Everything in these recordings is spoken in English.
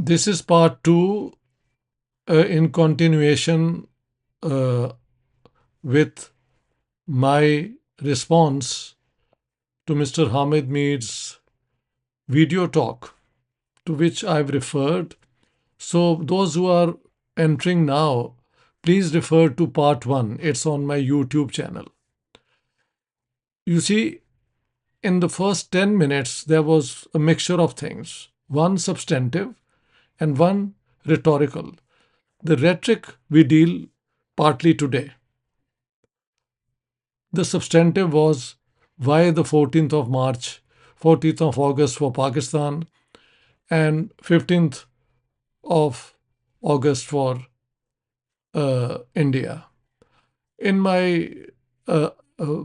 This is part two in continuation uh, with my response to Mr. Hamid Mir's video talk to which I've referred. So, those who are entering now, please refer to part one. It's on my YouTube channel. You see, in the first 10 minutes, there was a mixture of things, one substantive and one rhetorical. The rhetoric we deal partly today. The substantive was why the 14th of March, 14th of August for Pakistan, and 15th of August for India. In my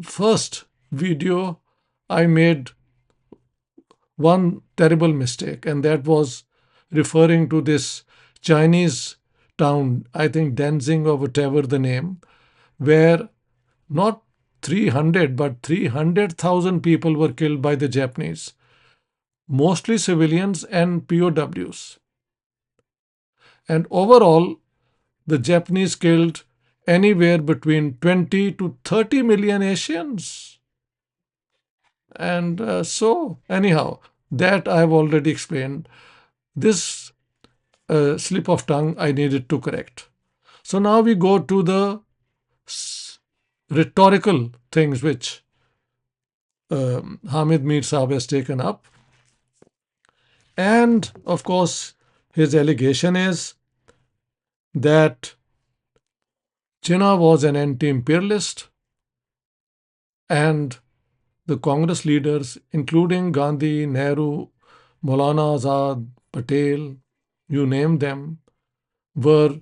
first video, I made one terrible mistake, and that was referring to this Chinese town, I think Denzing or whatever the name, where not 300 but 300,000 people were killed by the Japanese, mostly civilians and POWs. And overall, the Japanese killed anywhere between 20 to 30 million Asians. And anyhow, that I've already explained. This slip of tongue I needed to correct. So now we go to the rhetorical things which Hamid Mir Saab has taken up. And of course, his allegation is that Jinnah was an anti-imperialist and the Congress leaders, including Gandhi, Nehru, Maulana Azad, Patel, you name them, were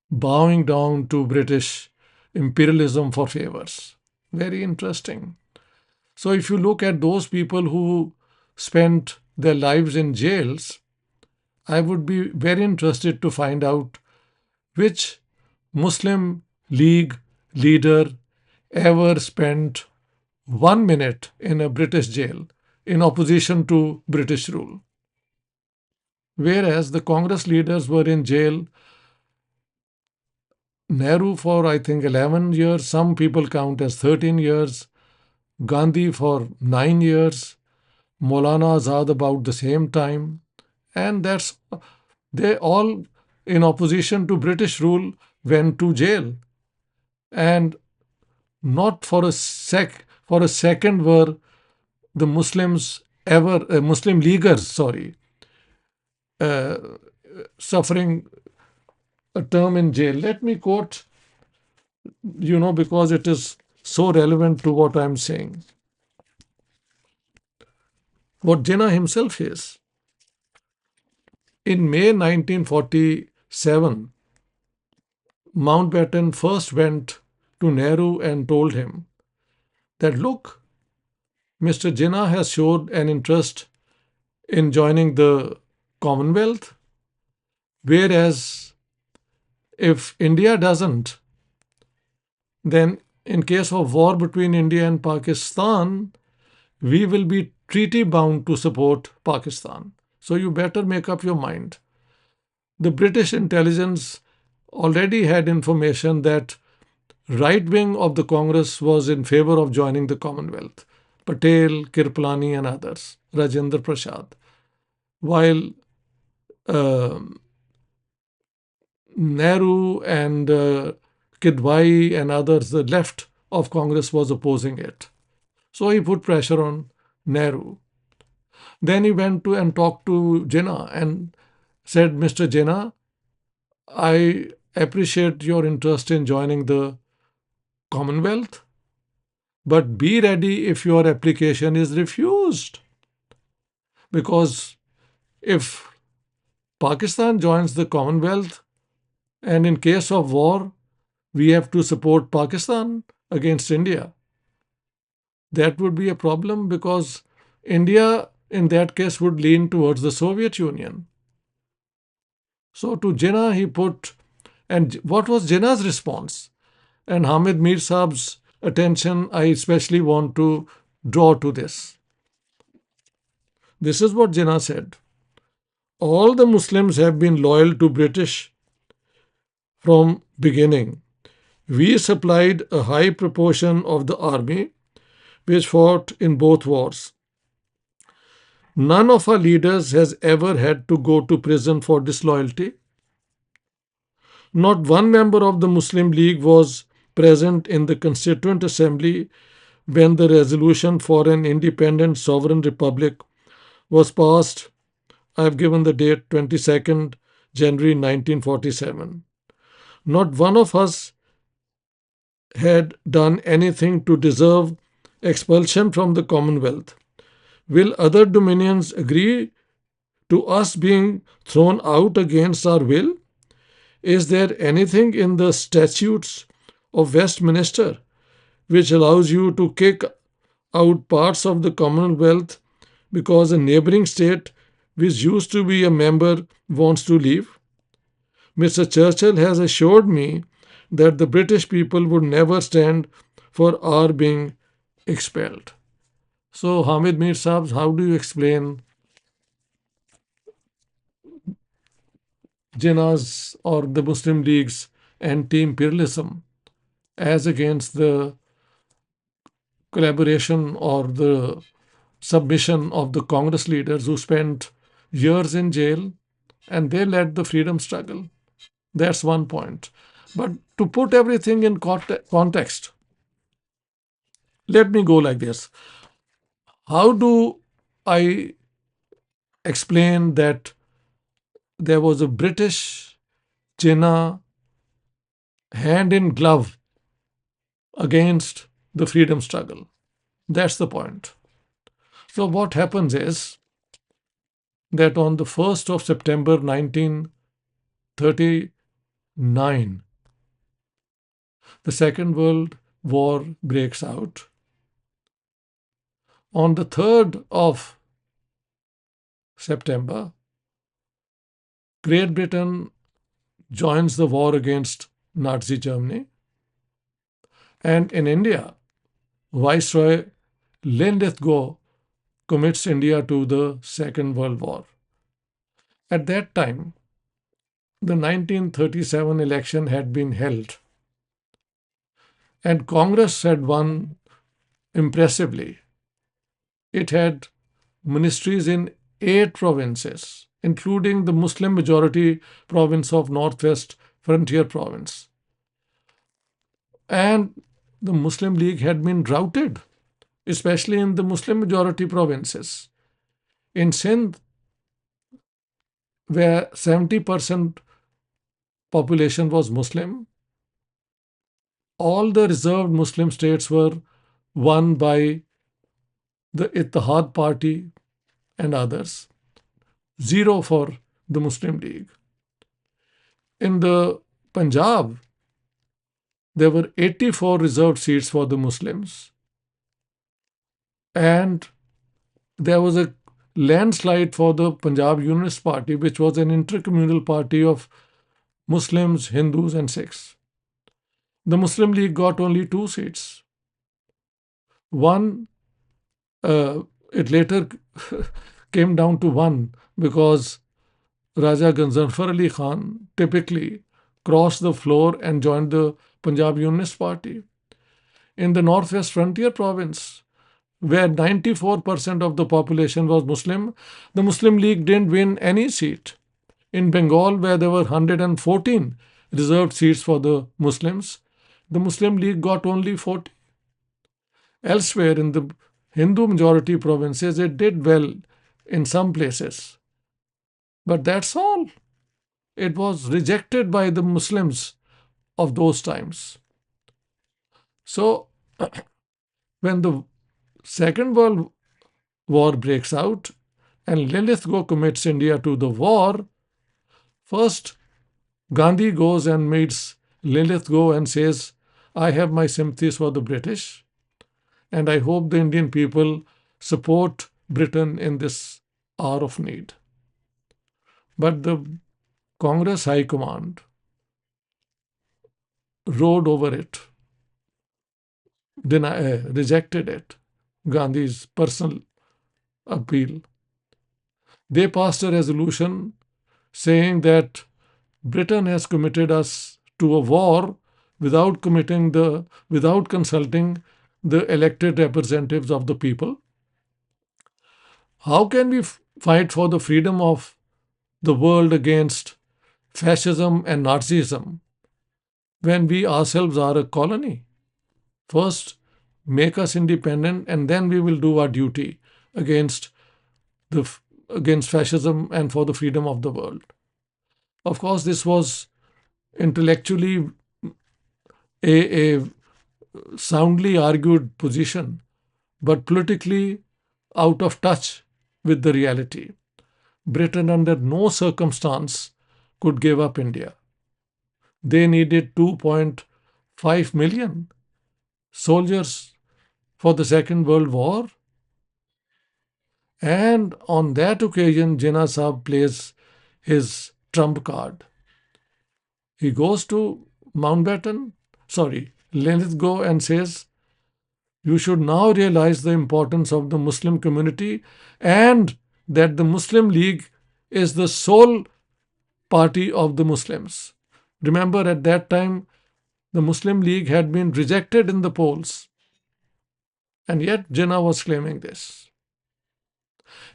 bowing down to British imperialism for favors. Very interesting. So if you look at those people who spent their lives in jails, I would be very interested to find out which Muslim League leader ever spent 1 minute in a British jail in opposition to British rule. Whereas the Congress leaders were in jail, Nehru for I think 11 years, some people count as 13 years, Gandhi for 9 years, Maulana Azad about the same time, and they all in opposition to British rule went to jail, and not for a second were the Muslims ever Muslim leaguers uh, suffering a term in jail. Let me quote, because it is so relevant to what I'm saying. What Jinnah himself is. In May 1947, Mountbatten first went to Nehru and told him that, look, Mr. Jinnah has showed an interest in joining the Commonwealth, whereas if India doesn't, then in case of war between India and Pakistan, we will be treaty bound to support Pakistan. So you better make up your mind. The British intelligence already had information that right wing of the Congress was in favor of joining the Commonwealth. Patel, Kirpalani and others, Rajendra Prasad. While Nehru and Kidwai and others, the left of Congress was opposing it. So he put pressure on Nehru. Then he went to and talked to Jinnah and said, Mr. Jinnah, I appreciate your interest in joining the Commonwealth, but be ready if your application is refused. Because if Pakistan joins the Commonwealth, and in case of war, we have to support Pakistan against India, that would be a problem because India, in that case, would lean towards the Soviet Union. So to Jinnah, he put, and what was Jinnah's response? And Hamid Mir Saab's attention, I especially want to draw to this. This is what Jinnah said. All the Muslims have been loyal to British from beginning. We supplied a high proportion of the army which fought in both wars. None of our leaders has ever had to go to prison for disloyalty. Not one member of the Muslim League was present in the Constituent Assembly when the resolution for an independent sovereign republic was passed. I have given the date 22nd January 1947. Not one of us had done anything to deserve expulsion from the Commonwealth. Will other dominions agree to us being thrown out against our will? Is there anything in the statutes of Westminster which allows you to kick out parts of the Commonwealth because a neighbouring state which used to be a member wants to leave? Mr. Churchill has assured me that the British people would never stand for our being expelled. So, Hamid Mir Saab, how do you explain Jinnah's or the Muslim League's anti imperialism as against the collaboration or the submission of the Congress leaders who spent years in jail and they led the freedom struggle? That's one point. But to put everything in context, let me go like this. How do I explain that there was a British Jinnah hand in glove against the freedom struggle? That's the point. So, what happens is that on the 1st of September 1939, the Second World War breaks out. On the 3rd of September, Great Britain joins the war against Nazi Germany. And in India, Viceroy Linlithgow commits India to the Second World War. At that time, the 1937 election had been held, and Congress had won impressively. It had ministries in 8 provinces, including the Muslim majority province of Northwest Frontier Province. And the Muslim League had been routed, especially in the Muslim majority provinces. In Sindh, where 70% population was Muslim, all the reserved Muslim states were won by the Ittihad Party and others. Zero for the Muslim League. In the Punjab, there were 84 reserved seats for the Muslims. And there was a landslide for the Punjab Unionist Party, which was an intercommunal party of Muslims, Hindus, and Sikhs. The Muslim League got only 2 seats. One, it later came down to one because Raja Ganzafar Ali Khan typically crossed the floor and joined the Punjab Unionist Party. In the Northwest Frontier Province, where 94% of the population was Muslim, the Muslim League didn't win any seat. In Bengal, where there were 114 reserved seats for the Muslims, the Muslim League got only 40. Elsewhere in the Hindu majority provinces, it did well in some places. But that's all. It was rejected by the Muslims of those times. So, when the Second World War breaks out and Lilithgow commits India to the war, first Gandhi goes and meets Lilithgow and says, I have my sympathies for the British, and I hope the Indian people support Britain in this hour of need. But the Congress High Command rode over it, rejected it, Gandhi's personal appeal. They passed a resolution saying that Britain has committed us to a war without consulting the elected representatives of the people. How can we fight for the freedom of the world against fascism and Nazism when we ourselves are a colony? First, make us independent, and then we will do our duty against the against fascism and for the freedom of the world. Of course, this was intellectually a soundly argued position, but politically out of touch with the reality. Britain, under no circumstance, could give up India. They needed 2.5 million soldiers for the Second World War. And on that occasion, Jinnah Sahib plays his trump card. He goes to Lithgow and says, you should now realize the importance of the Muslim community and that the Muslim League is the sole party of the Muslims. Remember, at that time, the Muslim League had been rejected in the polls, and yet Jinnah was claiming this.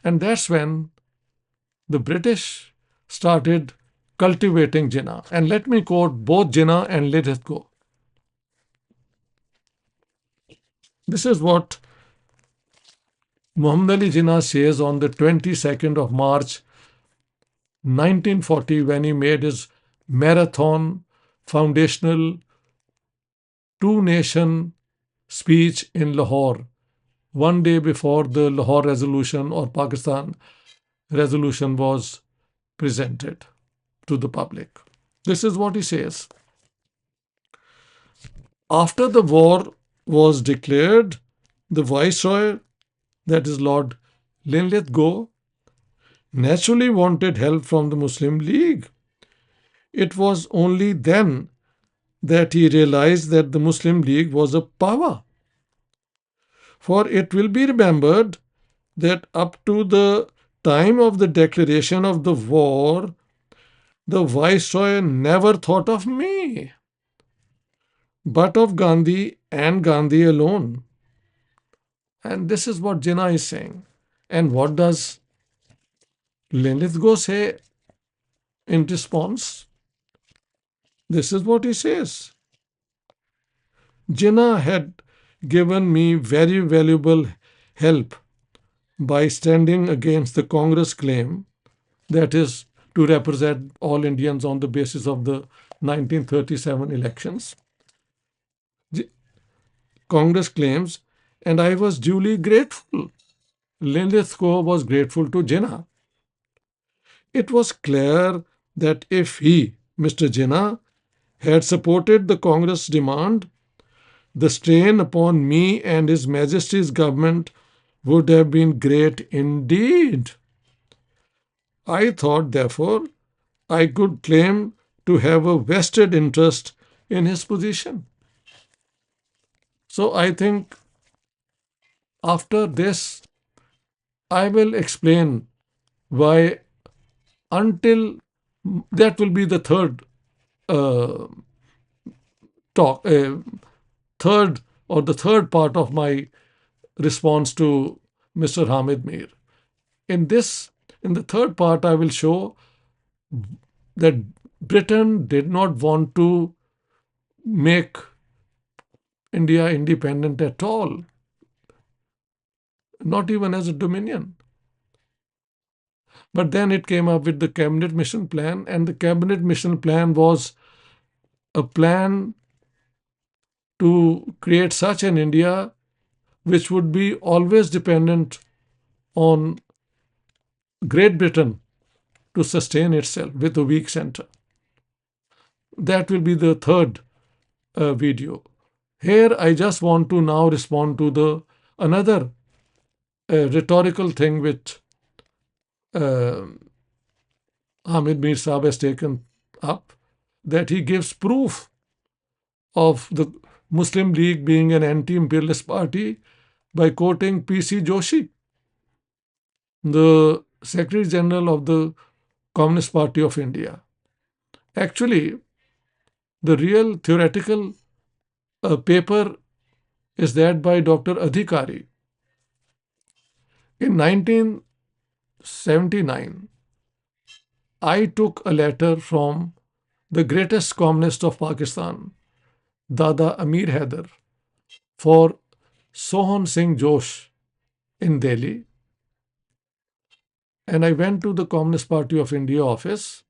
And that's when the British started cultivating Jinnah. And let me quote both Jinnah and Lithgow. This is what Muhammad Ali Jinnah says on the 22nd of March 1940 when he made his marathon foundational two-nation speech in Lahore, one day before the Lahore resolution or Pakistan resolution was presented to the public. This is what he says. After the war was declared, the Viceroy, that is Lord Linlithgow, naturally wanted help from the Muslim League. It was only then that he realized that the Muslim League was a power. For it will be remembered that up to the time of the declaration of the war, the Viceroy never thought of me, but of Gandhi and Gandhi alone. And this is what Jinnah is saying. And what does Linlithgow say in response? This is what he says. Jinnah had given me very valuable help by standing against the Congress claim, that is, to represent all Indians on the basis of the 1937 elections. Congress claims, and I was duly grateful. Linlithgow was grateful to Jinnah. It was clear that if he, Mr. Jinnah, had supported the Congress demand, the strain upon me and His Majesty's government would have been great indeed. I thought, therefore, I could claim to have a vested interest in his position. So I think after this, I will explain why, until that will be the uh, talk, the third part of my response to Mr. Hamid Mir. In the third part, I will show that Britain did not want to make India independent at all, not even as a dominion. But then it came up with the Cabinet Mission Plan, and the Cabinet Mission Plan was a plan to create such an India which would be always dependent on Great Britain to sustain itself with a weak center. That will be the third video. Here, I just want to now respond to the another rhetorical thing which Hamid Mir Saab has taken up, that he gives proof of the Muslim League being an anti-imperialist party by quoting PC Joshi, the Secretary General of the Communist Party of India. Actually, the real theoretical paper is that by Dr. Adhikari. In 1979, I took a letter from the greatest communist of Pakistan, Dada Amir Haider, for Sohan Singh Josh in Delhi. And I went to the Communist Party of India office,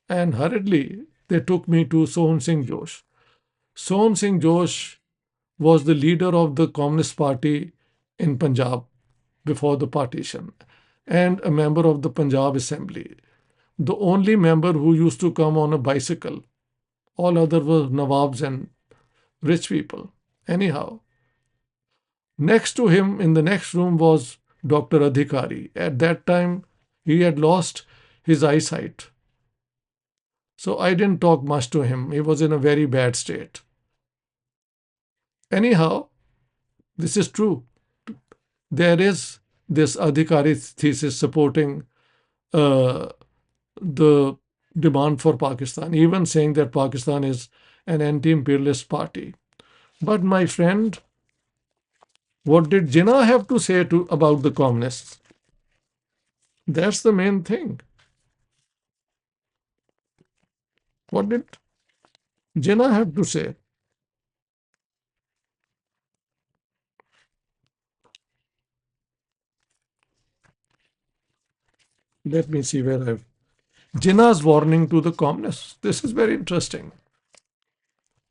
and hurriedly they took me to Sohan Singh Josh. Sohan Singh Josh was the leader of the Communist Party in Punjab before the partition and a member of the Punjab Assembly. The only member who used to come on a bicycle. All other were Nawabs and rich people. Anyhow, next to him in the next room was Dr. Adhikari. At that time, he had lost his eyesight. So I didn't talk much to him. He was in a very bad state. Anyhow, this is true. There is this Adhikari thesis supporting uh, the demand for Pakistan, even saying that Pakistan is an anti-imperialist party. But my friend, what did Jinnah have to say about the communists? That's the main thing. What did Jinnah have to say? Let me see where I've. Jinnah's warning to the communists. This is very interesting.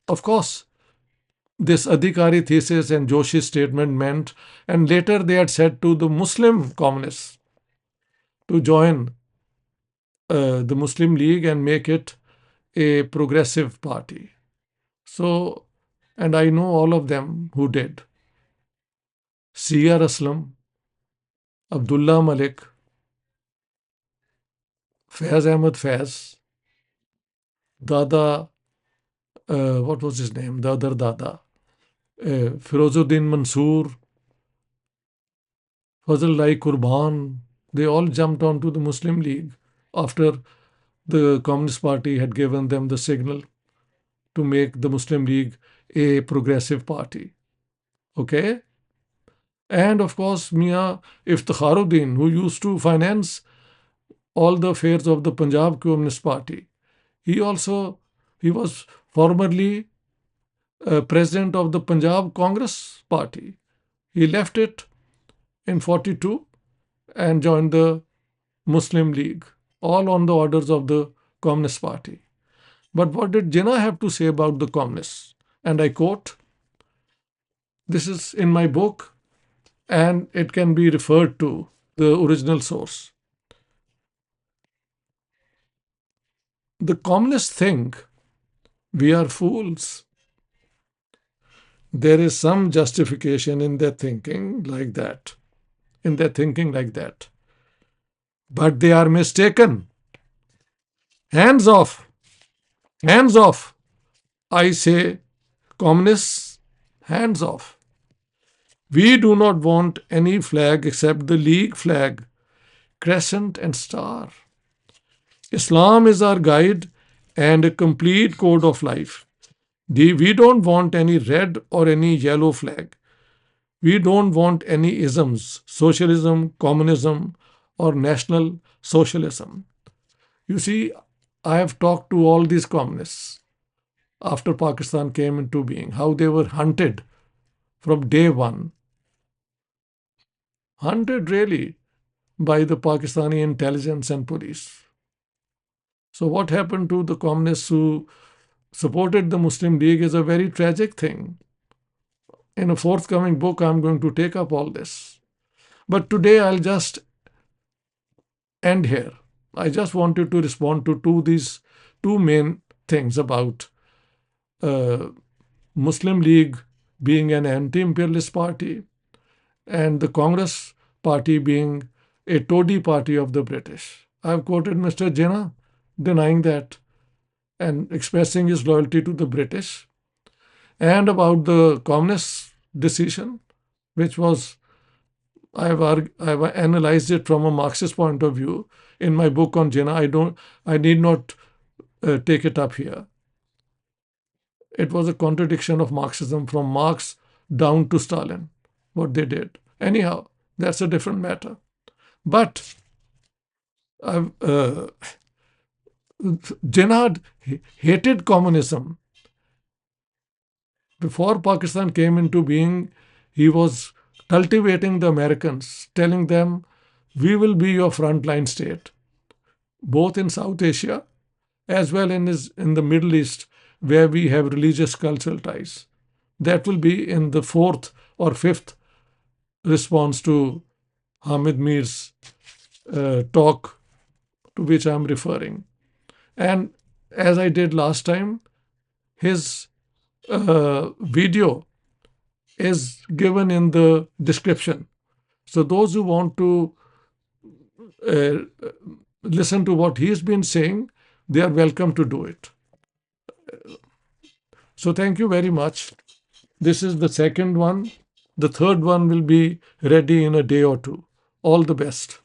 Of course, this Adhikari thesis and Joshi's statement meant, and later they had said to the Muslim communists to join the Muslim League and make it a progressive party. So, and I know all of them who did. Siyar Aslam, Abdullah Malik, Faiz Ahmed Faiz, Dada, what was his name? The other Dada, Firozuddin Mansoor, Fazl Rai Qurban. They all jumped onto the Muslim League after the Communist Party had given them the signal to make the Muslim League a progressive party. Okay? And of course, Mia Iftikharuddin, who used to finance all the affairs of the Punjab Communist Party. He also he was formerly president of the Punjab Congress Party. He left it in 42 and joined the Muslim League, all on the orders of the Communist Party. But what did Jinnah have to say about the communists? And I quote, this is in my book and it can be referred to the original source. The communists think we are fools. There is some justification in their thinking like that. But they are mistaken. Hands off. Hands off. I say, communists, hands off. We do not want any flag except the League flag, crescent and star. Islam is our guide and a complete code of life. We don't want any red or any yellow flag. We don't want any isms, socialism, communism, or national socialism. You see, I have talked to all these communists after Pakistan came into being, how they were hunted from day one. Hunted really by the Pakistani intelligence and police. So, what happened to the communists who supported the Muslim League is a very tragic thing. In a forthcoming book, I'm going to take up all this. But today, I'll just end here. I just wanted to respond to these two main things about Muslim League being an anti-imperialist party and the Congress party being a toady party of the British. I've quoted Mr. Jinnah denying that and expressing his loyalty to the British, and about the communist decision, which was I've analyzed it from a Marxist point of view in my book on Jinnah. I need not take it up here. It was a contradiction of Marxism from Marx down to Stalin, what they did. Anyhow, that's a different matter. But Jinnah hated communism. Before Pakistan came into being, he was cultivating the Americans, telling them, we will be your frontline state, both in South Asia as well in the Middle East, where we have religious cultural ties. That will be in the fourth or fifth response to Hamid Mir's talk to which I'm referring. And as I did last time, his video is given in the description. So those who want to uh, listen to what he's been saying, they are welcome to do it. So thank you very much. This is the second one. The third one will be ready in a day or two. All the best.